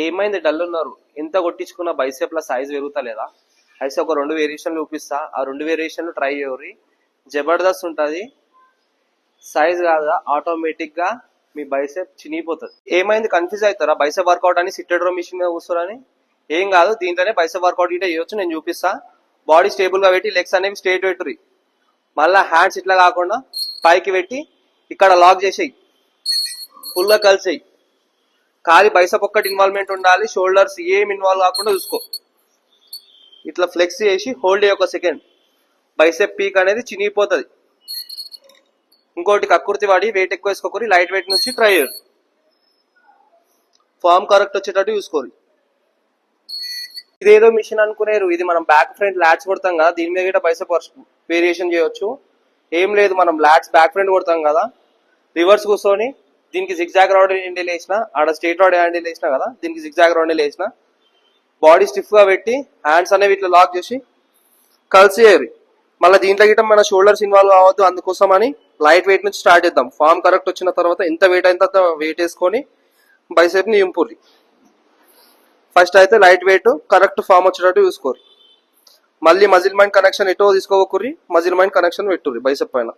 ఏమైంది డల్ ఉన్నారు? ఎంత కొట్టించుకున్న బైసెప్ల సైజ్ పెరుగుతలేదా? అయితే ఒక 2 వేరియేషన్లు చూపిస్తా, ఆ 2 వేరియేషన్లు ట్రై చేయరి. జబర్దస్త్ ఉంటుంది. సైజ్ కాదా, ఆటోమేటిక్ గా మీ బైసెప్ చినిగిపోతుంది. ఏమైంది కన్ఫ్యూజ్ అవుతారా? బైసెప్ వర్కౌట్ అని సిట్టెడ్ రో మిషన్ మీద కూర్చోరని. ఏం కాదు, దీంట్లోనే బైసెప్ వర్కౌట్ ఇటే చేయొచ్చు. నేను చూపిస్తా. బాడీ స్టేబుల్ గా పెట్టి లెగ్స్ అనేవి స్ట్రేట్ పెట్టుర్రి. మళ్ళా హ్యాండ్స్ ఇట్లా కాకుండా పైకి పెట్టి ఇక్కడ లాక్ చేసేయి, ఫుల్ గా కలిసేయి. ఖాళీ బైసెప్ ఒక్కటి ఇన్వాల్వ్మెంట్ ఉండాలి, షోల్డర్స్ ఏం ఇన్వాల్వ్ కాకుండా చూసుకో. ఇట్లా ఫ్లెక్స్ చేసి హోల్డ్ అయ్యి ఒక సెకండ్. బైసెప్ పీక్ అనేది చినిగిపోతుంది. ఇంకోటి కక్కుర్తి వాడి వెయిట్ ఎక్కువ వేసుకోకూరి, లైట్ వెయిట్ నుంచి ట్రై చేయరు. ఫామ్ కరెక్ట్ వచ్చేటట్టు చూసుకోరు. ఇదేదో మిషన్ అనుకునేరు, ఇది మనం బ్యాక్ ఫ్రంట్ లాట్స్ కొడతాం కదా, దీని మీద కూడా బైసెప్ వేరియేషన్ చేయొచ్చు. ఏం లేదు, మనం లాట్స్ బ్యాక్ ఫ్రంట్ కొడతాం కదా, రివర్స్ కూర్చొని దీనికి జిగ్జాగ్ రౌండ్ హ్యాండిల్ వేసిన, ఆడ స్ట్రేట్ రౌండ్ హ్యాండిల్ వేసిన కదా, దీనికి జిగ్జాగ్ రౌండ్ వేసిన, బాడీ స్టిఫ్ గా పెట్టి హ్యాండ్స్ అనేవి ఇట్లా లాక్ చేసి కలిసి చేయరు. మళ్ళీ దీంట్లో గిట్ట మన షోల్డర్స్ ఇన్వాల్వ్ అవ్వద్దు, అందుకోసం అని లైట్ వెయిట్ నుంచి స్టార్ట్ చేద్దాం. ఫామ్ కరెక్ట్ వచ్చిన తర్వాత ఎంత వెయిట్ అయిన తర్వాత వెయిట్ వేసుకొని బైసెప్ ని ఇంపుర్రి. ఫస్ట్ అయితే లైట్ వెయిట్ కరెక్ట్ ఫామ్ వచ్చేటట్టు చూసుకోరు. మళ్ళీ మజిల్ మైండ్ కనెక్షన్ ఎటో తీసుకోకూరి, మజిల్ మైండ్ కనెక్షన్ పెట్టుర్రి బైసెప్ పైన.